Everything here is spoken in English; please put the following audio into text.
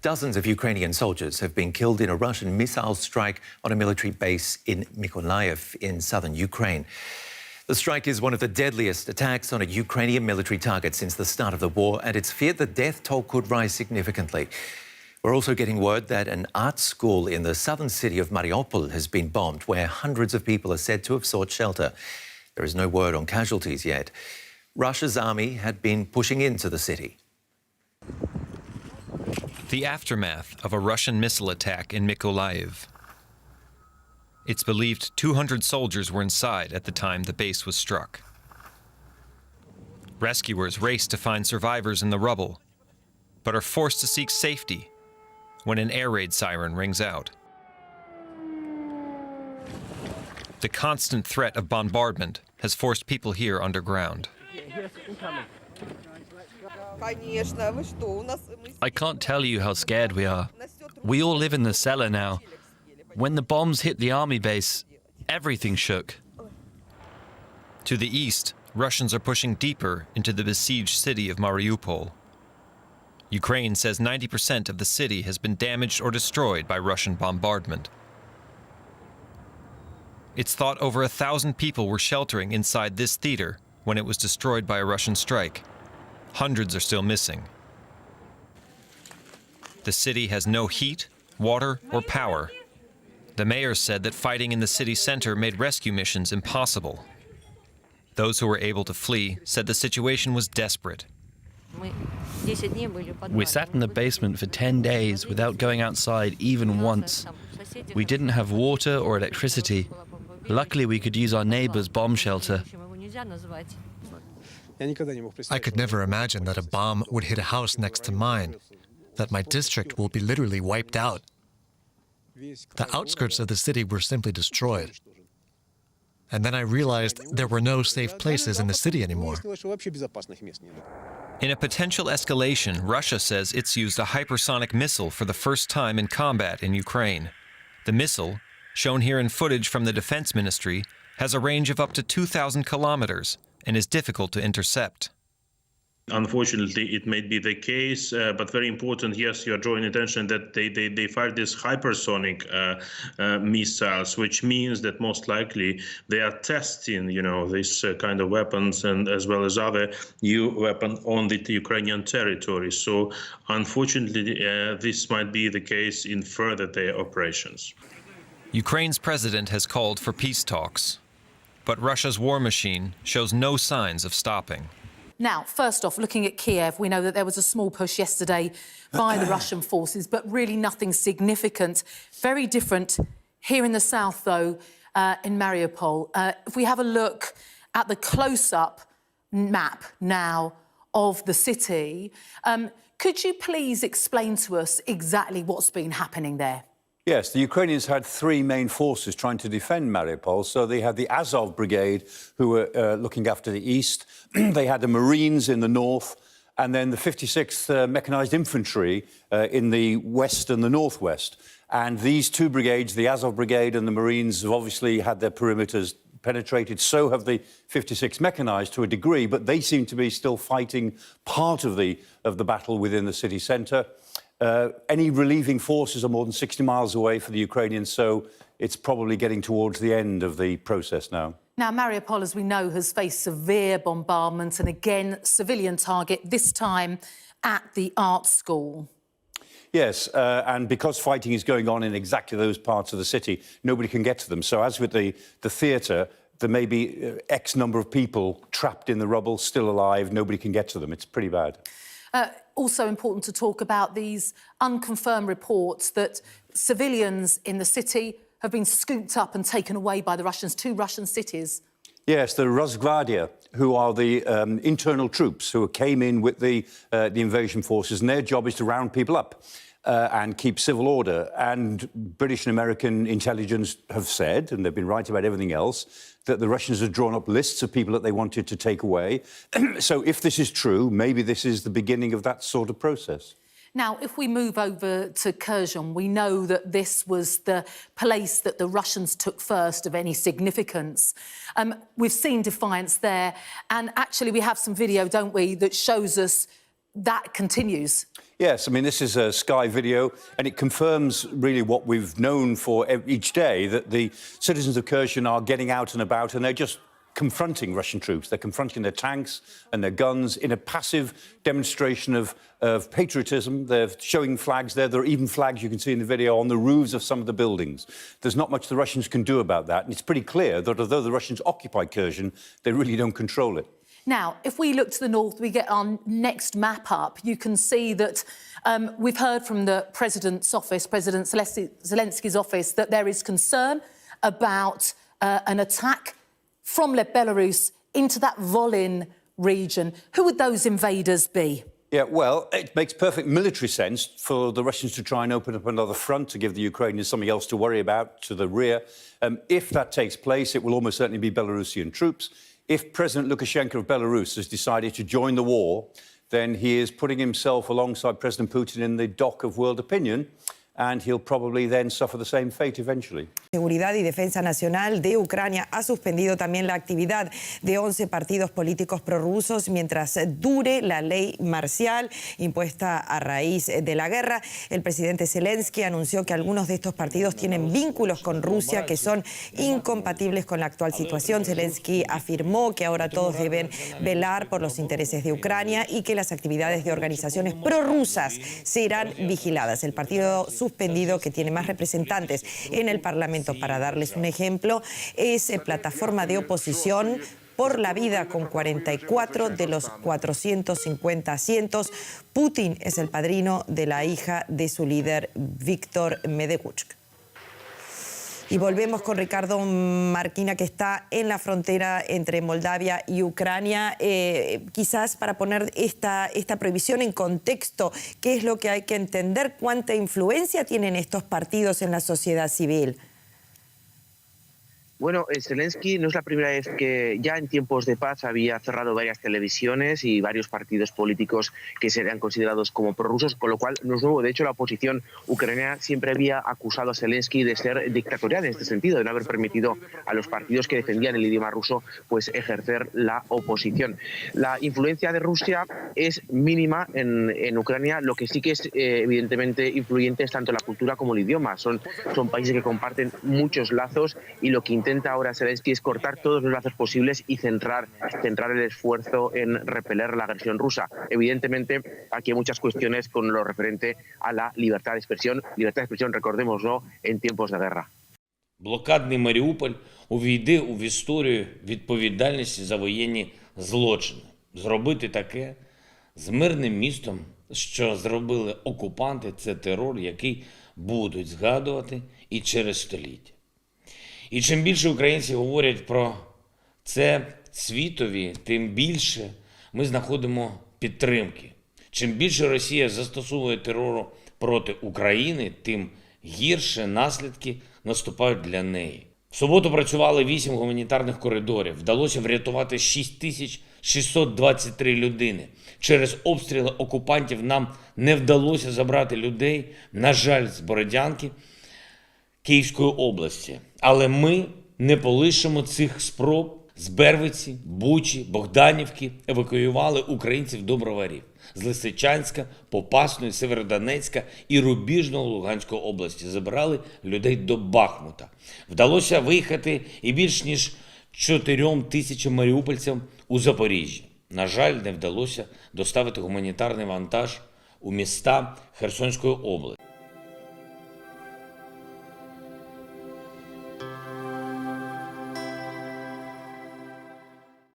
Dozens of Ukrainian soldiers have been killed in a Russian missile strike on a military base in Nikolaev in southern Ukraine. The strike is one of the deadliest attacks on a Ukrainian military target since the start of the war, and it's feared the death toll could rise significantly. We're also getting word that an art school in the southern city of Mariúpol has been bombed, where hundreds of people are said to have sought shelter. There is no word on casualties yet. Russia's army had been pushing into the city. The aftermath of a Russian missile attack in Nikolaev. It's believed 200 soldiers were inside at the time the base was struck. Rescuers race to find survivors in the rubble, but are forced to seek safety when an air raid siren rings out. The constant threat of bombardment has forced people here underground. I can't tell you how scared we are. We all live in the cellar now. When the bombs hit the army base, everything shook. To the east, Russians are pushing deeper into the besieged city of Mariúpol. Ukraine says 90% of the city has been damaged or destroyed by Russian bombardment. It's thought over 1,000 people were sheltering inside this theater when it was destroyed by a Russian strike. Hundreds are still missing. The city has no heat, water, or power. The mayor said that fighting in the city center made rescue missions impossible. Those who were able to flee said the situation was desperate. We sat in the basement for 10 days without going outside even once. We didn't have water or electricity. Luckily, we could use our neighbor's bomb shelter. I could never imagine that a bomb would hit a house next to mine, that my district will be literally wiped out. The outskirts of the city were simply destroyed. And then I realized there were no safe places in the city anymore. In a potential escalation, Russia says it's used a hypersonic missile for the first time in combat in Ukraine. The missile, shown here in footage from the Defense Ministry, has a range of up to 2,000 kilometers and is difficult to intercept. Unfortunately, it may be the case, but very important, yes, you are drawing attention that they fire these hypersonic missiles, which means that most likely they are testing, these kind of weapons and as well as other new weapons on the Ukrainian territory. So unfortunately, this might be the case in further their operations. Ukraine's president has called for peace talks, but Russia's war machine shows no signs of stopping. Now, first off, looking at Kiev, we know that there was a small push yesterday by the Russian forces, but really nothing significant. Very different here in the south, though, in Mariúpol. If we have a look at the close-up map now of the city, could you please explain to us exactly what's been happening there? Yes, the Ukrainians had three main forces trying to defend Mariúpol. So they had the Azov Brigade, who were looking after the east. They had the Marines in the north, and then the 56th Mechanized Infantry in the west and the northwest. And these two brigades, the Azov Brigade and the Marines, have obviously had their perimeters penetrated. So have the 56th Mechanized to a degree, but they seem to be still fighting part of the battle within the city centre. Any relieving forces are more than 60 miles away for the Ukrainians, so it's probably getting towards the end of the process now. Now, Mariúpol, as we know, has faced severe bombardment and, again, civilian target, this time at the art school. Yes, and because fighting is going on in exactly those parts of the city, nobody can get to them. So as with the theatre, there may be X number of people trapped in the rubble, still alive, nobody can get to them. It's pretty bad. Also important to talk about these unconfirmed reports that civilians in the city have been scooped up and taken away by the Russians, two Russian cities. Yes, the Rosgvardia, who are the internal troops who came in with the invasion forces, and their job is to round people up and keep civil order. And British and American intelligence have said, and they've been right about everything else, that the Russians have drawn up lists of people that they wanted to take away. So if this is true, maybe this is the beginning of that sort of process. Now, if we move over to Kherson, we know that this was the place that the Russians took first of any significance. We've seen defiance there, and actually we have some video, don't we, that shows us that continues. Yes, I mean, this is a Sky video, and it confirms really what we've known for each day, that the citizens of Kherson are getting out and about, and they're just confronting Russian troops. They're confronting their tanks and their guns in a passive demonstration of patriotism. They're showing flags there. There are even flags, you can see in the video, on the roofs of some of the buildings. There's not much the Russians can do about that, and it's pretty clear that although the Russians occupy Kherson, they really don't control it. Now, if we look to the north, we get our next map up, you can see that we've heard from the President's office, President Zelensky's office, that there is concern about an attack from Belarus into that Volyn region. Who would those invaders be? Yeah, well, it makes perfect military sense for the Russians to try and open up another front to give the Ukrainians something else to worry about to the rear. If that takes place, it will almost certainly be Belarusian troops. If President Lukashenko of Belarus has decided to join the war, then he is putting himself alongside President Putin in the dock of world opinion, and he'll probably then suffer the same fate eventually. Seguridad y Defensa Nacional de Ucrania ha suspendido también la actividad de 11 partidos políticos prorrusos mientras dure la ley marcial impuesta a raíz de la guerra. El presidente Zelensky anunció que algunos de estos partidos tienen vínculos con Rusia que son incompatibles con la actual situación. Zelensky afirmó que ahora todos deben velar por los intereses de Ucrania y que las actividades de organizaciones prorrusas serán vigiladas. El partido suspendido, que tiene más representantes en el Parlamento, para darles un ejemplo, es Plataforma de Oposición por la Vida, con 44 de los 450 asientos. Putin es el padrino de la hija de su líder, Víctor Medvedchuk. Y volvemos con Ricardo Marquina, que está en la frontera entre Moldavia y Ucrania. Quizás para poner esta prohibición en contexto, ¿qué es lo que hay que entender? ¿Cuánta influencia tienen estos partidos en la sociedad civil? Bueno, Zelensky no es la primera vez que ya en tiempos de paz había cerrado varias televisiones y varios partidos políticos que serían considerados como prorrusos, con lo cual no es nuevo. De hecho, la oposición ucraniana siempre había acusado a Zelensky de ser dictatorial en este sentido, de no haber permitido a los partidos que defendían el idioma ruso pues ejercer la oposición. La influencia de Rusia es mínima en Ucrania. Lo que sí que es evidentemente influyente es tanto la cultura como el idioma. Son países que comparten muchos lazos, y lo que intenta ahora Zelensky es cortar todos los lazos posibles y centrar el esfuerzo en repeler la agresión rusa. Evidentemente, aquí hay muchas cuestiones con lo referente a la libertad de expresión. Libertad de expresión, recordémoslo, en tiempos de guerra. Блокадний Маріуполь увійде в історію відповідальності за воєнні злочини. Зробити таке з мирним містом, що зробили окупанти, це терор, який будуть згадувати і через століття. І чим більше українці говорять про це світові, тим більше ми знаходимо підтримки. Чим більше Росія застосовує терору проти України, тим гірше наслідки наступають для неї. В суботу працювали 8 гуманітарних коридорів. Вдалося врятувати 6623 людини. Через обстріли окупантів нам не вдалося забрати людей, на жаль, з Бородянки, Київської області. Але ми не полишимо цих спроб. З Бервиці, Бучі, Богданівки евакуювали українців до Броварів. З Лисичанська, Попасної, Северодонецька і Рубіжного Луганської області забирали людей до Бахмута. Вдалося виїхати і більш ніж 4 тисячам маріупольцям у Запоріжжі. На жаль, не вдалося доставити гуманітарний вантаж у міста Херсонської області.